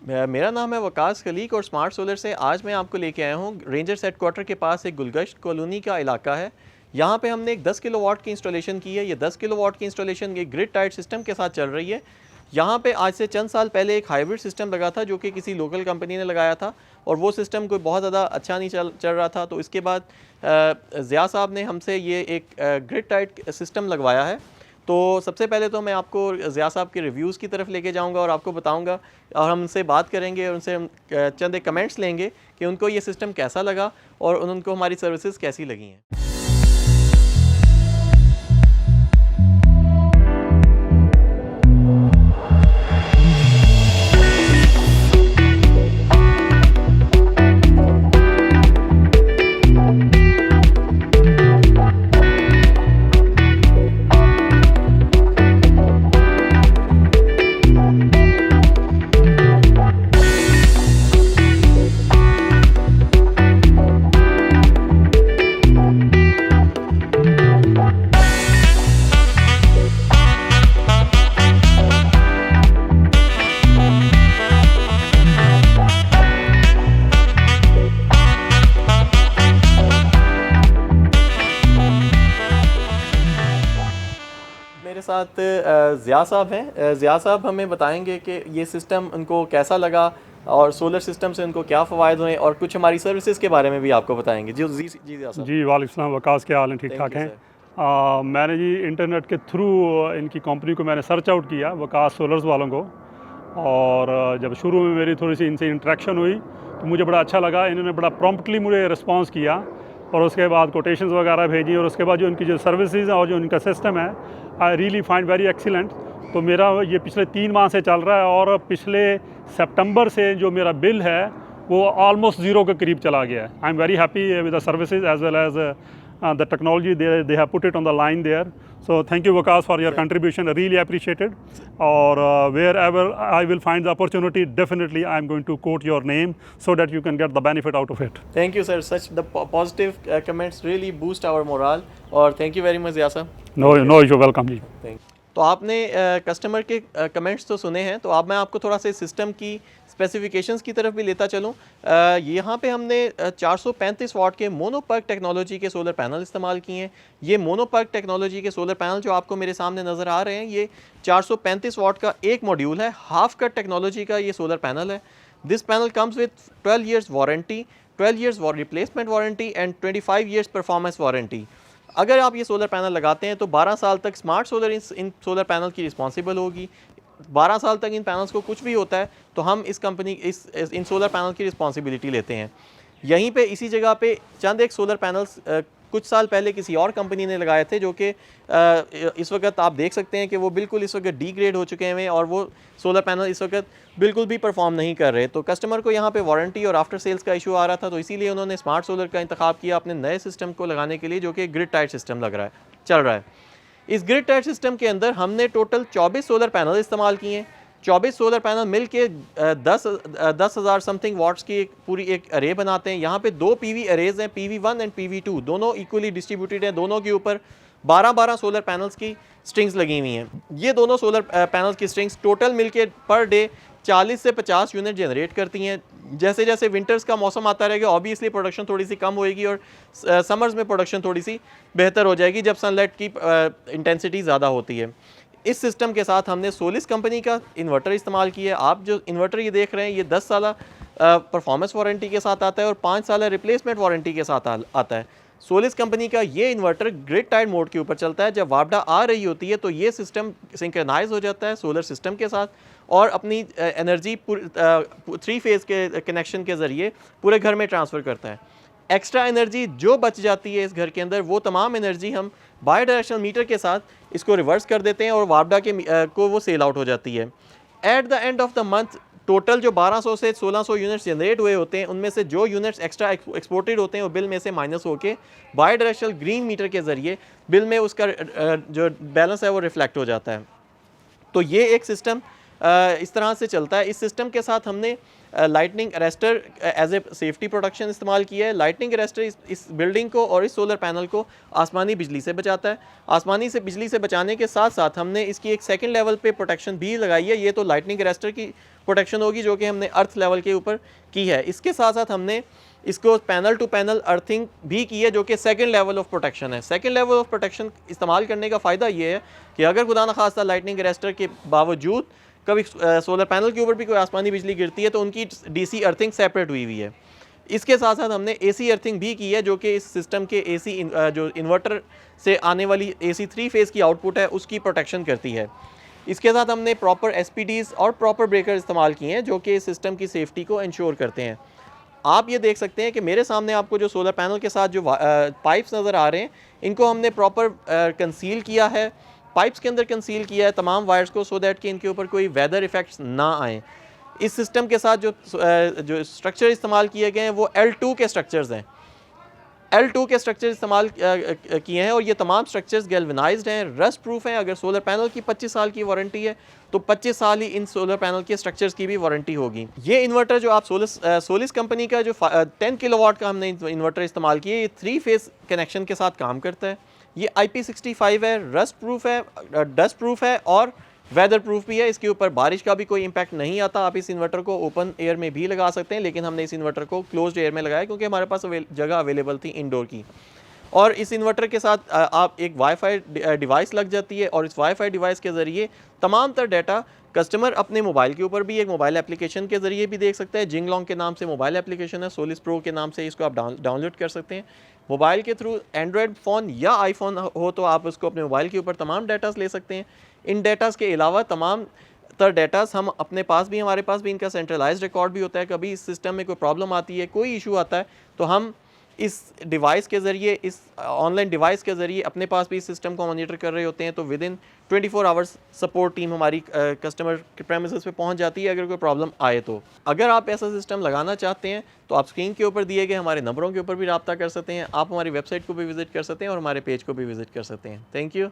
मेरा नाम है वकास खलीक और स्मार्ट सोलर से आज मैं आपको लेके आया हूँ रेंजर्स हेडक्वार्टर के पास एक गुलगश्त कॉलोनी का इलाका है। यहाँ पे हमने एक 10 किलोवाट की इंस्टॉलेशन की है। ये 10 किलोवाट की इंस्टॉलेशन ये ग्रिड टाइड सिस्टम के साथ चल रही है। यहाँ पे आज से चंद साल पहले एक हाइब्रिड सिस्टम लगा था जो कि किसी लोकल कंपनी ने लगाया था और वो सिस्टम कोई बहुत ज़्यादा अच्छा नहीं चल रहा था। तो इसके बाद ज़िया साहब ने हमसे ये एक ग्रिड टाइड सिस्टम लगवाया है। तो सबसे पहले तो मैं आपको ज़िया साहब के रिव्यूज़ की तरफ लेके जाऊंगा और आपको बताऊंगा और हम उनसे बात करेंगे और उनसे चंद एक कमेंट्स लेंगे कि उनको ये सिस्टम कैसा लगा और उनको हमारी सर्विसेज कैसी लगी हैं। मेरे साथ ज़िया साहब हैं। ज़िया साहब हमें बताएंगे कि ये सिस्टम उनको कैसा लगा और सोलर सिस्टम से उनको क्या फ़वायद हुए और कुछ हमारी सर्विसेज के बारे में भी आपको बताएंगे। जी ज़िया साहब। जी वालेकुम सलाम। वकास के हाल हैं? ठीक ठाक हैं। मैंने जी इंटरनेट के थ्रू इनकी कंपनी को मैंने सर्च आउट किया, वकास सोलर्स वालों को, और जब शुरू में मेरी थोड़ी सी इनसे इंटरेक्शन हुई तो मुझे बड़ा अच्छा लगा। इन्होंने बड़ा प्रॉम्प्टली मुझे रिस्पांस किया और उसके बाद कोटेशंस वगैरह भेजी और उसके बाद जो इनकी जो सर्विसेज और जो इनका सिस्टम है, I really find very excellent. तो मेरा ये पिछले 3 माह से चल रहा है और पिछले सितंबर से जो मेरा बिल है वो ऑलमोस्ट ज़ीरो के करीब चला गया है। I am very happy with the services as well as the technology they have put it on the line there. So thank you Waqas for your contribution, really appreciated. Or wherever I will find the opportunity, definitely I am going to quote your name so that you can get the benefit out of it. Thank you sir, such the positive comments really boost our morale और thank you very much Zia साहब। No issue, welcome जी। तो आपने customer के comments तो सुने हैं, तो अब मैं आपको थोड़ा सा सिस्टम की स्पेसिफिकेशंस की तरफ भी लेता चलूँ। यहाँ पे हमने 435 वाट के मोनोपर्क टेक्नोलॉजी के सोलर पैनल इस्तेमाल किए हैं। ये मोनोपर्क टेक्नोलॉजी के सोलर पैनल जो आपको मेरे सामने नज़र आ रहे हैं, ये 435 वाट का एक मॉड्यूल है। हाफ कट टेक्नोलॉजी का ये सोलर पैनल है। This panel comes with 12 years warranty, 12 years replacement warranty and 25 years performance warranty. अगर आप ये सोलर पैनल लगाते हैं तो 12 साल तक स्मार्ट सोलर इन सोलर पैनल की रिस्पॉन्सिबल होगी। 12 साल तक इन पैनल्स को कुछ भी होता है तो हम इस कंपनी इन सोलर पैनल की रिस्पॉन्सिबिलिटी लेते हैं। यहीं पे इसी जगह पे चंद एक सोलर पैनल्स कुछ साल पहले किसी और कंपनी ने लगाए थे जो कि इस वक्त आप देख सकते हैं कि वो बिल्कुल इस वक्त डिग्रेड हो चुके हैं और वो सोलर पैनल इस वक्त बिल्कुल भी परफॉर्म नहीं कर रहे। तो कस्टमर को यहाँ पे वारंटी और आफ्टर सेल्स का इशू आ रहा था, तो इसीलिए उन्होंने स्मार्ट सोलर का इंतखाब किया अपने नए सिस्टम को लगाने के लिए, जो कि ग्रिड टाइड सिस्टम चल रहा है। इस ग्रिड टाइड सिस्टम के अंदर हमने टोटल 24 सोलर पैनल इस्तेमाल किए हैं। 24 सोलर पैनल मिल के 10,000 समथिंग वाट्स की पूरी एक अरे बनाते हैं। यहाँ पे 2 PV अरेज हैं, PV1 एंड PV2, दोनों इक्वली डिस्ट्रीब्यूटेड हैं। दोनों के ऊपर 12-12 सोलर पैनल्स की स्ट्रिंग्स लगी हुई हैं। ये दोनों सोलर पैनल्स की स्ट्रिंग्स टोटल मिलके पर डे 40 से 50 यूनिट जनरेट करती हैं। जैसे जैसे विंटर्स का मौसम आता रहेगा ऑब्वियसली प्रोडक्शन थोड़ी सी कम होएगी और समर्स में प्रोडक्शन थोड़ी सी बेहतर हो जाएगी जब सनलाइट की इंटेंसिटी ज़्यादा होती है। इस सिस्टम के साथ हमने सोलिस कंपनी का इन्वर्टर इस्तेमाल किया है। आप जो इन्वर्टर ये देख रहे हैं ये 10 साल परफॉर्मेंस वारंटी के साथ आता है और 5 साल रिप्लेसमेंट वारंटी के साथ आता है। सोलिस कंपनी का ये इन्वर्टर ग्रिड टाइड मोड के ऊपर चलता है। जब वापडा आ रही होती है तो ये सिस्टम सिंक्रनाइज हो जाता है सोलर सिस्टम के साथ और अपनी एनर्जी 3 फेज़ के कनेक्शन के ज़रिए पूरे घर में ट्रांसफ़र करता है। एक्स्ट्रा एनर्जी जो बच जाती है इस घर के अंदर, वो तमाम एनर्जी हम बाई डायरेक्शनल मीटर के साथ इसको रिवर्स कर देते हैं और वापडा को वो सेल आउट हो जाती है। At the end of the month total जो 1200 से 1600 यूनिट्स जनरेट हुए होते हैं, उनमें से जो यूनिट्स एक्स्ट्रा एक्सपोर्टेड होते हैं वो बिल में से माइनस होके बाई डायरेक्शनल ग्रीन मीटर के ज़रिए बिल में उसका जो बैलेंस है वो रिफ्लेक्ट हो जाता है। तो ये एक सिस्टम इस तरह से चलता है। इस सिस्टम के साथ हमने lightning arrester as a safety protection इस्तेमाल किया है। लाइटनिंग अरेस्टर इस बिल्डिंग को और इस सोलर पैनल को आसमानी बिजली से बचाता है। आसमानी से बिजली से बचाने के साथ साथ हमने इसकी एक सेकंड लेवल पे प्रोटेक्शन भी लगाई है। ये तो लाइटनिंग अरेस्टर की प्रोटेक्शन होगी जो कि हमने अर्थ लेवल के ऊपर की है। इसके साथ साथ हमने इसको पैनल टू पैनल अर्थिंग भी की है जो कि सेकंड लेवल ऑफ प्रोटेक्शन है। सेकंड लेवल ऑफ प्रोटेक्शन इस्तेमाल करने का फ़ायदा ये है कि अगर खुदा न खास्ता लाइटनिंग अरेस्टर के बावजूद कभी सोलर पैनल के ऊपर भी कोई आसमानी बिजली गिरती है तो उनकी डीसी अर्थिंग सेपरेट हुई है। इसके साथ साथ हमने एसी अर्थिंग भी की है जो कि इस सिस्टम के एसी जो इन्वर्टर से आने वाली एसी 3 फेज़ की आउटपुट है उसकी प्रोटेक्शन करती है। इसके साथ हमने प्रॉपर एसपीडीज़ और प्रॉपर ब्रेकर इस्तेमाल किए हैं जो कि इस सिस्टम की सेफ्टी को इंश्योर करते हैं। आप ये देख सकते हैं कि मेरे सामने आपको जो सोलर पैनल के साथ जो पाइप्स नज़र आ रहे हैं इनको हमने प्रॉपर कंसील किया है, पाइप्स के अंदर कंसील किया है तमाम वायर्स को, सो दैट कि इनके ऊपर कोई वेदर इफ़ेक्ट्स ना आएँ। इस सिस्टम के साथ जो स्ट्रक्चर इस्तेमाल किए गए हैं वो L2 के स्ट्रक्चर्स हैं। L2 के स्ट्रक्चर इस्तेमाल किए हैं और ये तमाम स्ट्रक्चर्स गैल्वेनाइज्ड हैं, रस्ट प्रूफ हैं। अगर सोलर पैनल की 25 साल की वारंटी है तो 25 साल ही इन सोलर पैनल के स्ट्रक्चर्स की भी वारंटी होगी। ये इन्वर्टर जो आप सोलिस कंपनी का जो 10 किलोवाट का हमने इन्वर्टर इस्तेमाल किया, ये 3 फेज़ कनेक्शन के साथ काम करता है। ये IP65 है, रस्ट प्रूफ है, डस्ट प्रूफ है और वेदर प्रूफ भी है। इसके ऊपर बारिश का भी कोई इम्पैक्ट नहीं आता। आप इस इन्वर्टर को ओपन एयर में भी लगा सकते हैं, लेकिन हमने इस इन्वर्टर को क्लोज्ड एयर में लगाया क्योंकि हमारे पास जगह अवेलेबल थी इंडोर की। और इस इन्वर्टर के साथ आप एक वाईफाई डिवाइस लग जाती है और इस वाईफाई डिवाइस के ज़रिए तमाम तर डाटा कस्टमर अपने मोबाइल के ऊपर भी एक मोबाइल एप्लीकेशन के ज़रिए भी देख सकते हैं। जिंगलोंग के नाम से मोबाइल एप्लीकेशन है, सोलिस प्रो के नाम से इसको आप डाउनलोड कर सकते हैं। मोबाइल के थ्रू एंड्रॉयड फ़ोन या आईफोन हो तो आप उसको अपने मोबाइल के ऊपर तमाम डाटास ले सकते हैं। इन डाटास के अलावा तमाम तर डाटास हम अपने पास भी, हमारे पास भी इनका सेंट्रलाइज्ड रिकॉर्ड भी होता है। कभी इस सिस्टम में कोई प्रॉब्लम आती है, कोई इशू आता है तो हम इस डिवाइस के ज़रिए, इस ऑनलाइन डिवाइस के ज़रिए अपने पास भी इस सिस्टम को मॉनिटर कर रहे होते हैं। तो with in 24 hours support team हमारी कस्टमर के प्रेमिसेस पे पहुंच जाती है अगर कोई प्रॉब्लम आए तो। अगर आप ऐसा सिस्टम लगाना चाहते हैं तो आप स्क्रीन के ऊपर दिए गए हमारे नंबरों के ऊपर भी रब्ता कर सकते हैं। आप हमारी वेबसाइट को भी विज़िट कर सकते हैं और हमारे पेज को भी विज़िट कर सकते हैं। Thank you.